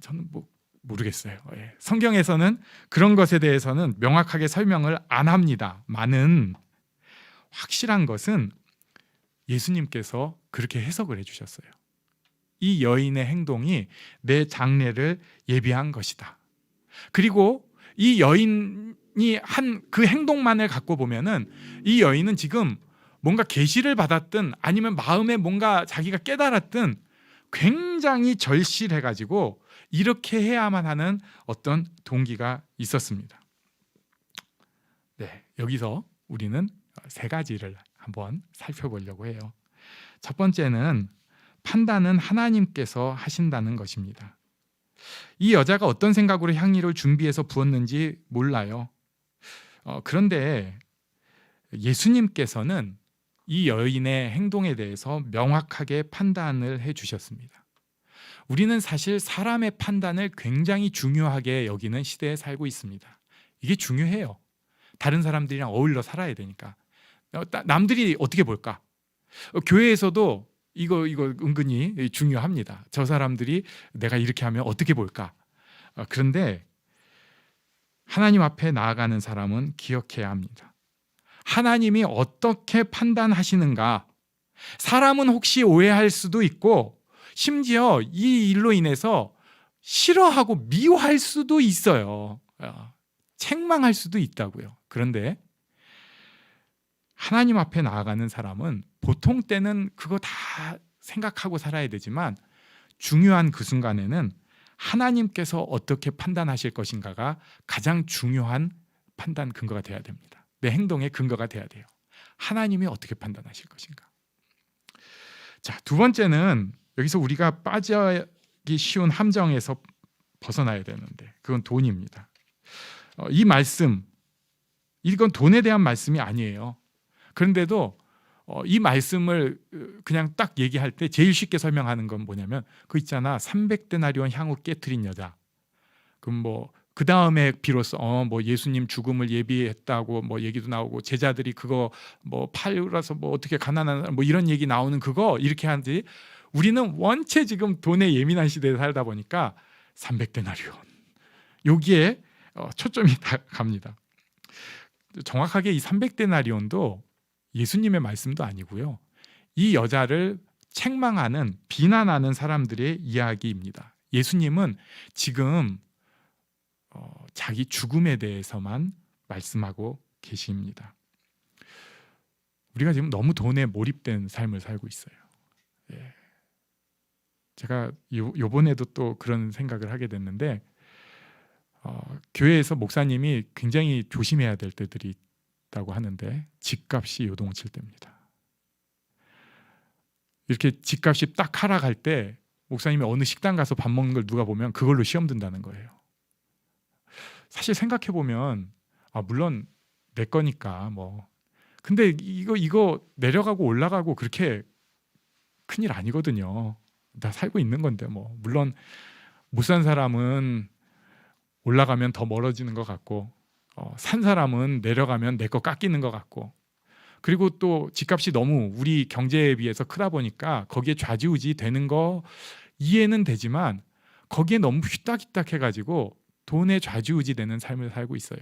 저는 뭐 모르겠어요. 성경에서는 그런 것에 대해서는 명확하게 설명을 안 합니다만은 확실한 것은 예수님께서 그렇게 해석을 해주셨어요. 이 여인의 행동이 내 장례를 예비한 것이다. 그리고 이 여인이 한 그 행동만을 갖고 보면은 이 여인은 지금 뭔가 계시를 받았든 아니면 마음에 뭔가 자기가 깨달았든 굉장히 절실해가지고 이렇게 해야만 하는 어떤 동기가 있었습니다. 네, 여기서 우리는 세 가지를 한번 살펴보려고 해요. 첫 번째는 판단은 하나님께서 하신다는 것입니다. 이 여자가 어떤 생각으로 향유를 준비해서 부었는지 몰라요. 그런데 예수님께서는 이 여인의 행동에 대해서 명확하게 판단을 해주셨습니다. 우리는 사실 사람의 판단을 굉장히 중요하게 여기는 시대에 살고 있습니다. 이게 중요해요. 다른 사람들이랑 어울려 살아야 되니까. 남들이 어떻게 볼까? 교회에서도 이거 은근히 중요합니다. 저 사람들이 내가 이렇게 하면 어떻게 볼까? 그런데 하나님 앞에 나아가는 사람은 기억해야 합니다. 하나님이 어떻게 판단하시는가? 사람은 혹시 오해할 수도 있고 심지어 이 일로 인해서 싫어하고 미워할 수도 있어요. 책망할 수도 있다고요. 그런데 하나님 앞에 나아가는 사람은 보통 때는 그거 다 생각하고 살아야 되지만 중요한 그 순간에는 하나님께서 어떻게 판단하실 것인가가 가장 중요한 판단 근거가 돼야 됩니다. 내 행동의 근거가 돼야 돼요. 하나님이 어떻게 판단하실 것인가. 자, 두 번째는 여기서 우리가 빠지기 쉬운 함정에서 벗어나야 되는데 그건 돈입니다. 이 말씀, 이건 돈에 대한 말씀이 아니에요. 그런데도 이 말씀을 그냥 딱 얘기할 때 제일 쉽게 설명하는 건 뭐냐면 그 있잖아, 300데나리온 향후 깨트린 여자. 그럼 뭐 그 다음에 비로소 뭐 예수님 죽음을 예비했다고 뭐 얘기도 나오고 제자들이 그거 뭐 팔라서 뭐 어떻게 가난한 뭐 이런 얘기 나오는 그거 이렇게 하는지, 우리는 원체 지금 돈에 예민한 시대에 살다 보니까 300데나리온 여기에 초점이 다 갑니다. 정확하게 이 300데나리온도 예수님의 말씀도 아니고요. 이 여자를 책망하는, 비난하는 사람들의 이야기입니다. 예수님은 지금 자기 죽음에 대해서만 말씀하고 계십니다. 우리가 지금 너무 돈에 몰입된 삶을 살고 있어요. 예. 제가 요번에도 또 그런 생각을 하게 됐는데 교회에서 목사님이 굉장히 조심해야 될 때들이 있다고 하는데 집값이 요동칠 때입니다. 이렇게 집값이 딱 하락할 때 목사님이 어느 식당 가서 밥 먹는 걸 누가 보면 그걸로 시험 든다는 거예요. 사실 생각해 보면 물론 내 거니까 뭐 근데 이거 내려가고 올라가고 그렇게 큰일 아니거든요. 나 살고 있는 건데 뭐 물론 못 산 사람은 올라가면 더 멀어지는 것 같고 산 사람은 내려가면 내 거 깎이는 것 같고 그리고 또 집값이 너무 우리 경제에 비해서 크다 보니까 거기에 좌지우지 되는 거 이해는 되지만 거기에 너무 휘딱휘딱 해가지고 돈에 좌지우지 되는 삶을 살고 있어요.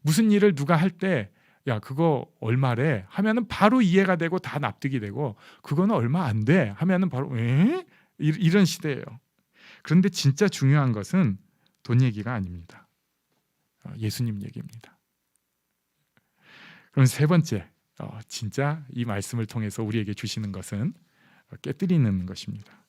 무슨 일을 누가 할 때 야 그거 얼마래 하면은 바로 이해가 되고 다 납득이 되고 그거는 얼마 안 돼 하면은 바로 에? 이런 시대예요. 그런데 진짜 중요한 것은 돈 얘기가 아닙니다. 예수님 얘기입니다. 그럼 세 번째 진짜 이 말씀을 통해서 우리에게 주시는 것은 깨뜨리는 것입니다.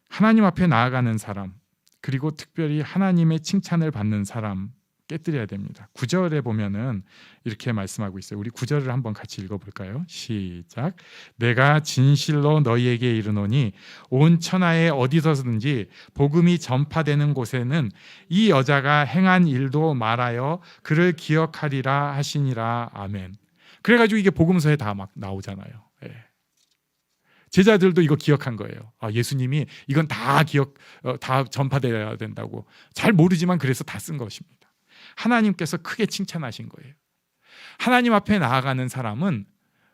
하나님 앞에 나아가는 사람 그리고 특별히 하나님의 칭찬을 받는 사람 깨뜨려야 됩니다. 9절에 보면은 이렇게 말씀하고 있어요. 우리 9절을 한번 같이 읽어볼까요? 시작. 내가 진실로 너희에게 이르노니 온 천하에 어디서든지 복음이 전파되는 곳에는 이 여자가 행한 일도 말하여 그를 기억하리라 하시니라. 아멘. 그래가지고 이게 복음서에 다 막 나오잖아요. 예. 제자들도 이거 기억한 거예요. 예수님이 이건 다 다 전파되어야 된다고 잘 모르지만 그래서 다 쓴 것입니다. 하나님께서 크게 칭찬하신 거예요. 하나님 앞에 나아가는 사람은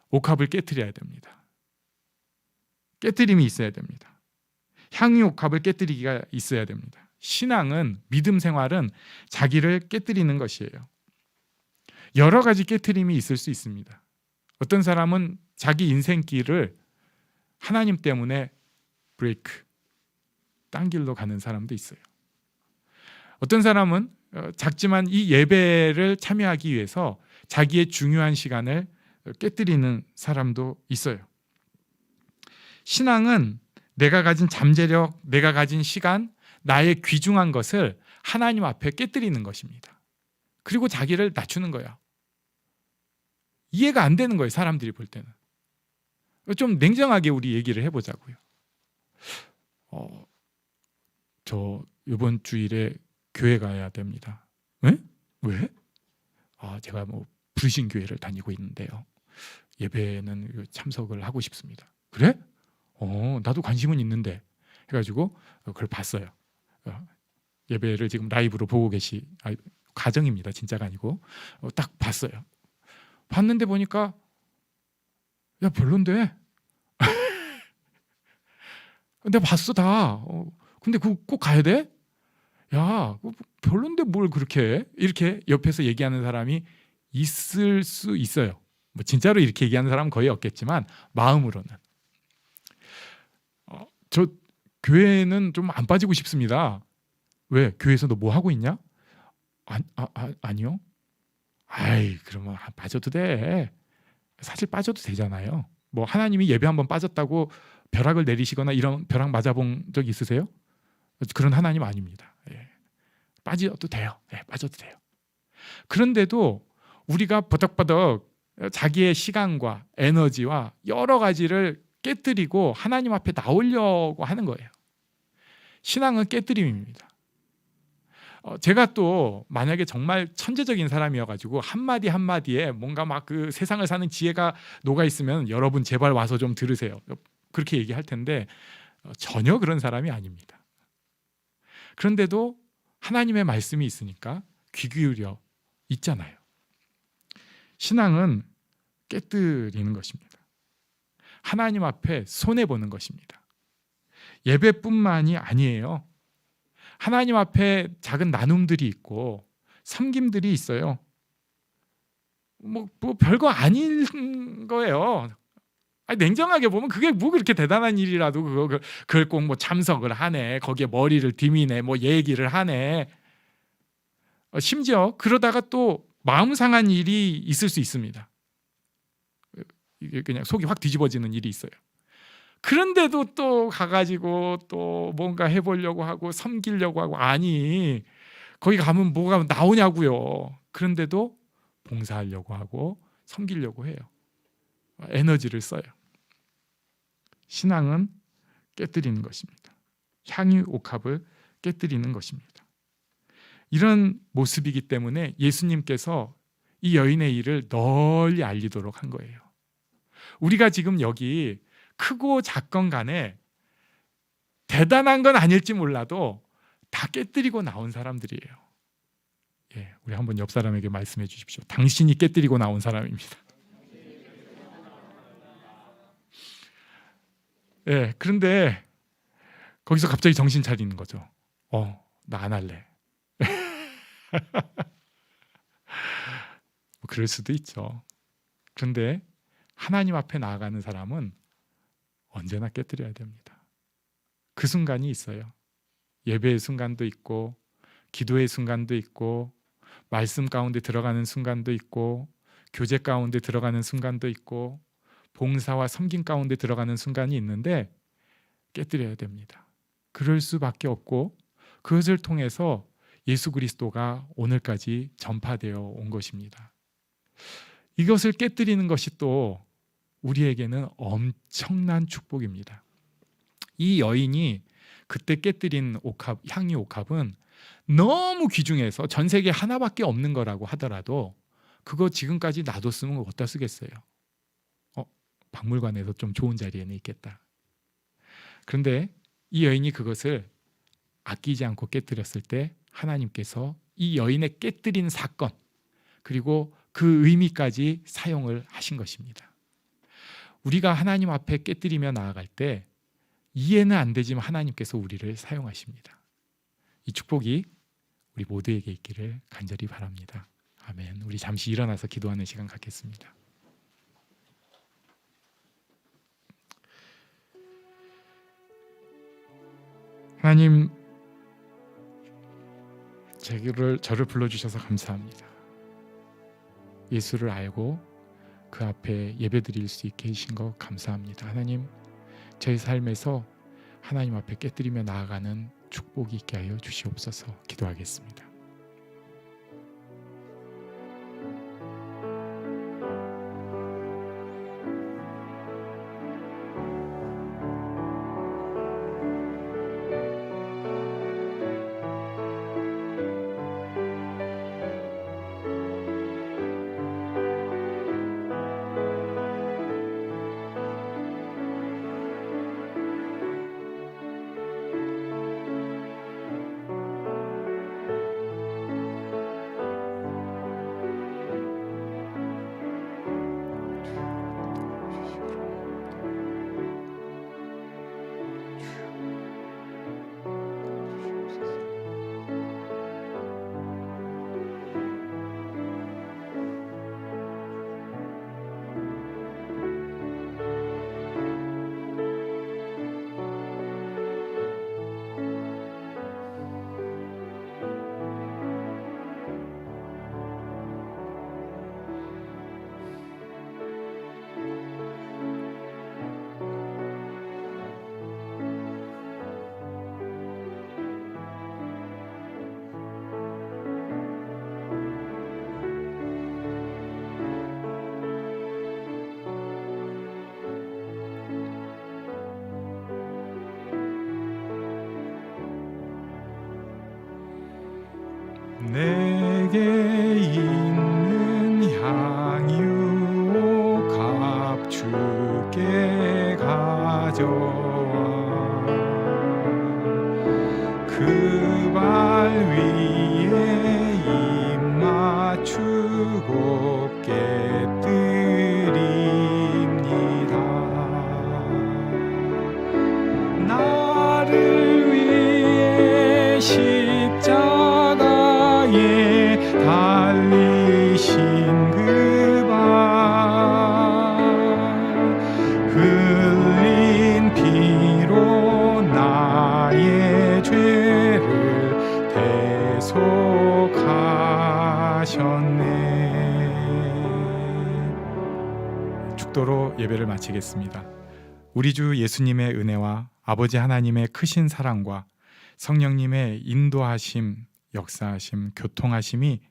옥합을 깨뜨려야 됩니다. 깨뜨림이 있어야 됩니다. 향유 옥합을 깨뜨리기가 있어야 됩니다. 신앙은 믿음 생활은 자기를 깨뜨리는 것이에요. 여러 가지 깨뜨림이 있을 수 있습니다. 어떤 사람은 자기 인생길을 하나님 때문에 브레이크, 딴 길로 가는 사람도 있어요. 어떤 사람은 작지만 이 예배를 참여하기 위해서 자기의 중요한 시간을 깨뜨리는 사람도 있어요. 신앙은 내가 가진 잠재력, 내가 가진 시간, 나의 귀중한 것을 하나님 앞에 깨뜨리는 것입니다. 그리고 자기를 낮추는 거야. 이해가 안 되는 거예요. 사람들이 볼 때는. 좀 냉정하게 우리 얘기를 해보자고요. 저 이번 주일에 교회 가야 됩니다. 에? 왜? 제가 뭐 불신교회를 다니고 있는데요. 예배는 참석을 하고 싶습니다. 그래? 나도 관심은 있는데 해가지고 그걸 봤어요. 예배를 지금 라이브로 보고 가정입니다. 진짜가 아니고 딱 봤어요. 봤는데 보니까 야 별론데. 내가 봤어 다. 근데 그거 꼭 가야 돼? 야 별론데 뭘 그렇게 해? 이렇게 옆에서 얘기하는 사람이 있을 수 있어요. 뭐 진짜로 이렇게 얘기하는 사람은 거의 없겠지만 마음으로는 저 교회는 좀 안 빠지고 싶습니다. 왜? 교회에서 너 뭐 하고 있냐? 아니요. 그러면 빠져도 돼. 사실 빠져도 되잖아요. 뭐 하나님이 예배 한번 빠졌다고 벼락을 내리시거나 이런 벼락 맞아본 적 있으세요? 그런 하나님 아닙니다. 빠져도 돼요. 빠져도 돼요. 그런데도 우리가 버덕버덕 자기의 시간과 에너지와 여러 가지를 깨뜨리고 하나님 앞에 나오려고 하는 거예요. 신앙은 깨뜨림입니다. 제가 또 만약에 정말 천재적인 사람이어가지고 한마디 한마디에 뭔가 막 그 세상을 사는 지혜가 녹아 있으면 여러분 제발 와서 좀 들으세요. 그렇게 얘기할 텐데 전혀 그런 사람이 아닙니다. 그런데도 하나님의 말씀이 있으니까 귀 기울여 있잖아요. 신앙은 깨뜨리는 것입니다. 하나님 앞에 손해보는 것입니다. 예배뿐만이 아니에요. 하나님 앞에 작은 나눔들이 있고 섬김들이 있어요. 뭐 별거 아닌 거예요. 아니, 냉정하게 보면 그게 뭐 그렇게 대단한 일이라도 그걸 꼭 뭐 참석을 하네, 거기에 머리를 디미네, 뭐 얘기를 하네. 심지어 그러다가 또 마음 상한 일이 있을 수 있습니다. 이게 그냥 속이 확 뒤집어지는 일이 있어요. 그런데도 또 가가지고 또 뭔가 해보려고 하고 섬기려고 하고, 아니 거기 가면 뭐가 나오냐고요. 그런데도 봉사하려고 하고 섬기려고 해요. 에너지를 써요. 신앙은 깨뜨리는 것입니다. 향유 옥합을 깨뜨리는 것입니다. 이런 모습이기 때문에 예수님께서 이 여인의 일을 널리 알리도록 한 거예요. 우리가 지금 여기 크고 작건 간에 대단한 건 아닐지 몰라도 다 깨뜨리고 나온 사람들이에요. 예, 우리 한번 옆 사람에게 말씀해 주십시오. 당신이 깨뜨리고 나온 사람입니다. 예, 그런데 거기서 갑자기 정신 차리는 거죠. 나 안 할래. 뭐 그럴 수도 있죠. 그런데 하나님 앞에 나아가는 사람은 언제나 깨뜨려야 됩니다. 그 순간이 있어요. 예배의 순간도 있고, 기도의 순간도 있고, 말씀 가운데 들어가는 순간도 있고, 교제 가운데 들어가는 순간도 있고, 봉사와 섬김 가운데 들어가는 순간이 있는데 깨뜨려야 됩니다. 그럴 수밖에 없고, 그것을 통해서 예수 그리스도가 오늘까지 전파되어 온 것입니다. 이것을 깨뜨리는 것이 또 우리에게는 엄청난 축복입니다. 이 여인이 그때 깨뜨린 옥합, 향유 옥합은 너무 귀중해서 전 세계에 하나밖에 없는 거라고 하더라도 그거 지금까지 놔뒀으면 어디다 쓰겠어요? 박물관에서 좀 좋은 자리에는 있겠다. 그런데 이 여인이 그것을 아끼지 않고 깨뜨렸을 때 하나님께서 이 여인의 깨뜨린 사건, 그리고 그 의미까지 사용을 하신 것입니다. 우리가 하나님 앞에 깨뜨리며 나아갈 때 이해는 안 되지만 하나님께서 우리를 사용하십니다. 이 축복이 우리 모두에게 있기를 간절히 바랍니다. 아멘. 우리 잠시 일어나서 기도하는 시간 갖겠습니다. 하나님, 저를 불러주셔서 감사합니다. 예수를 알고 그 앞에 예배드릴 수 있게 해주신 것 감사합니다. 하나님, 저희 삶에서 하나님 앞에 깨뜨리며 나아가는 축복이 있게 하여 주시옵소서. 기도하겠습니다. 내게 있는 향유 옥합 주께 가져와 그 발 위에 입 맞추고 깨뜨립니다. 나를 위해 십자가에 달리신 그 하셨네. 축도로 예배를 마치겠습니다. 우리 주 예수님의 은혜와 아버지 하나님의 크신 사랑과 성령님의 인도하심, 역사하심, 교통하심이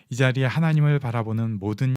이 자리에 하나님을 바라보는 모든